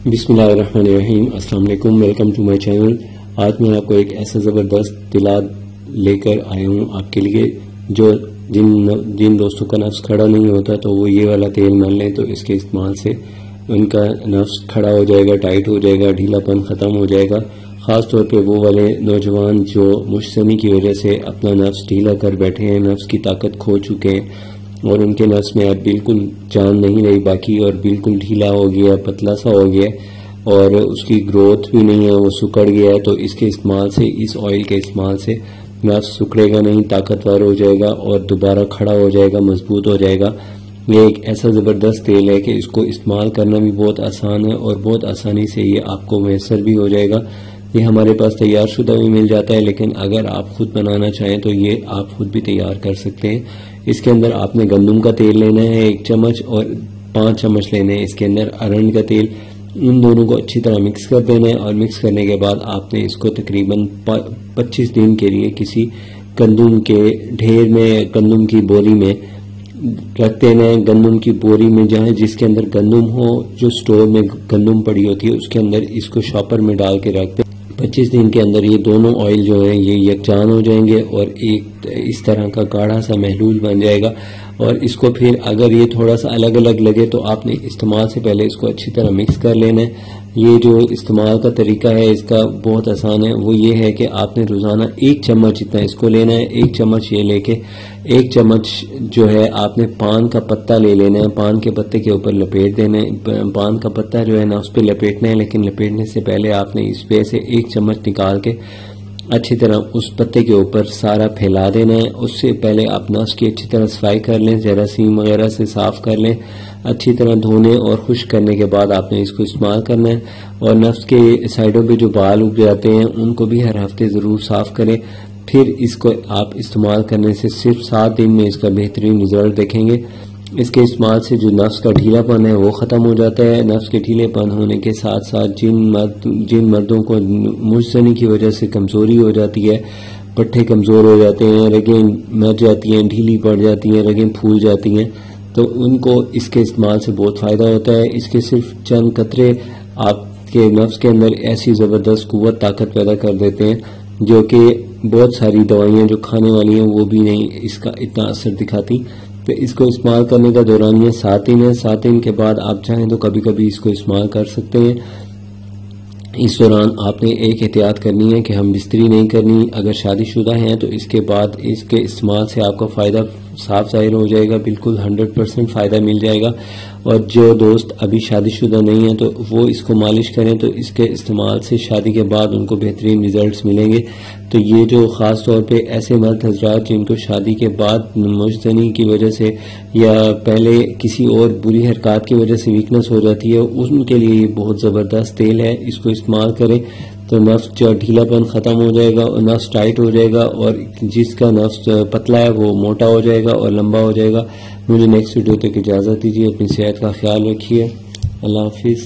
बिस्मिल्लाहिर्रहमानिर्रहीम। अस्सलाम वालेकुम, वेलकम टू माय चैनल। आज मैं आपको एक ऐसा ज़बरदस्त तिला लेकर आया हूँ आपके लिए, जो जिन दोस्तों का नफ्स खड़ा नहीं होता तो वो ये वाला तेल न लें, तो इसके इस्तेमाल से उनका नफ्स खड़ा हो जाएगा, टाइट हो जाएगा, ढीलापन ख़त्म हो जाएगा। ख़ास तौर पे वो वाले नौजवान जो मुश्तनी की वजह से अपना नफ्स ढीला कर बैठे हैं, नफ्स की ताकत खो चुके हैं और उनके नफ्स में अब बिल्कुल जान नहीं रही बाकी, और बिल्कुल ढीला हो गया, पतला सा हो गया और उसकी ग्रोथ भी नहीं है, वो सुकड़ गया है। तो इसके इस्तेमाल से, इस ऑयल के इस्तेमाल से नफ्स सुकड़ेगा नहीं, ताकतवर हो जाएगा और दोबारा खड़ा हो जाएगा, मजबूत हो जाएगा। ये एक ऐसा ज़बरदस्त तेल है कि इसको इस्तेमाल करना भी बहुत आसान है और बहुत आसानी से ये आपको मैसर भी हो जाएगा। ये हमारे पास तैयार शुदा भी मिल जाता है, लेकिन अगर आप खुद बनाना चाहें तो ये आप खुद भी तैयार कर सकते हैं। इसके अंदर आपने गंदम का तेल लेना है 1 चम्मच और 5 चम्मच लेने हैं इसके अंदर अरंड का तेल। इन दोनों को अच्छी तरह मिक्स कर देना है और मिक्स करने के बाद आपने इसको तकरीबन 25 दिन के लिए किसी गंदम के ढेर में, गंदम की बोरी में रख देना है। गंदम की बोरी में जहाँ जिसके अंदर गंदम हो, जो स्टोर में गंदम पड़ी होती है उसके अंदर इसको शॉपर में डाल के रख दें। 25 दिन के अंदर ये दोनों ऑयल जो हैं ये यकजान हो जाएंगे और एक इस तरह का गाढ़ा सा महलूल बन जाएगा। और इसको फिर अगर ये थोड़ा सा अलग अलग लगे तो आपने इस्तेमाल से पहले इसको अच्छी तरह मिक्स कर लेना है। ये जो इस्तेमाल का तरीका है इसका बहुत आसान है, वो ये है कि आपने रोज़ाना 1 चम्मच जितना इसको लेना है। 1 चम्मच ये लेके 1 चम्मच जो है आपने पान का पत्ता ले लेना है, पान के पत्ते के ऊपर लपेट देना है। पान का पत्ता जो है ना उस पर लपेटना है, लेकिन लपेटने से पहले आपने इस पे से 1 चम्मच निकाल के अच्छी तरह उस पत्ते के ऊपर सारा फैला देना है। उससे पहले आप नफ्स की अच्छी तरह सफाई कर लें, जरासीम वगैरह से साफ कर लें। अच्छी तरह धोने और खुश्क करने के बाद आपने इसको इस्तेमाल करना है। और नफ्स के साइडों पे जो बाल उग जाते हैं उनको भी हर हफ्ते ज़रूर साफ करें। फिर इसको आप इस्तेमाल करने से सिर्फ 7 दिन में इसका बेहतरीन रिजल्ट देखेंगे। इसके इस्तेमाल से जो नफ्स का ढीलापन है वो ख़त्म हो जाता है। नफ्स के ढीलेपन होने के साथ साथ जिन मर्दों को मुश्तनी की वजह से कमज़ोरी हो जाती है, पट्टे कमज़ोर हो जाते हैं, रगें मर जाती हैं, ढीली पड़ जाती हैं, रगें फूल जाती हैं, तो उनको इसके इस्तेमाल से बहुत फ़ायदा होता है। इसके सिर्फ चंद कतरे आपके नफ्स के अंदर ऐसी ज़बरदस्त कुव्वत, ताकत पैदा कर देते हैं जो कि बहुत सारी दवाइयाँ जो खाने वाली हैं वो भी नहीं इसका इतना असर दिखाती। तो इसको इस्तेमाल करने का दौरान ये 7 दिन है। 7 दिन के बाद आप चाहें तो कभी कभी इसको इस्तेमाल कर सकते हैं। इस दौरान आपने एक एहतियात करनी है कि हम बिस्तरी नहीं करनी। अगर शादीशुदा हैं तो इसके बाद इसके इस्तेमाल से आपका फ़ायदा साफ ज़ाहिर हो जाएगा, बिल्कुल 100% फ़ायदा मिल जाएगा। और जो दोस्त अभी शादीशुदा नहीं है तो वो इसको मालिश करें, तो इसके इस्तेमाल से शादी के बाद उनको बेहतरीन रिजल्ट्स मिलेंगे। तो ये जो ख़ास तौर पे ऐसे मर्द हजरात जिनको शादी के बाद मुश्तनी की वजह से या पहले किसी और बुरी हरकत की वजह से वीकनेस हो जाती है, उनके लिए ये बहुत ज़बरदस्त तेल है। इसको इस्तेमाल करें तो नफ्स जो ढीलापन ख़त्म हो जाएगा और नफ्स टाइट हो जाएगा, और जिसका नफ्स पतला है वो मोटा हो जाएगा और लंबा हो जाएगा। मुझे नेक्स्ट वीडियो तक इजाज़त दीजिए। अपनी सेहत का ख्याल रखिए। अल्लाह हाफिज़।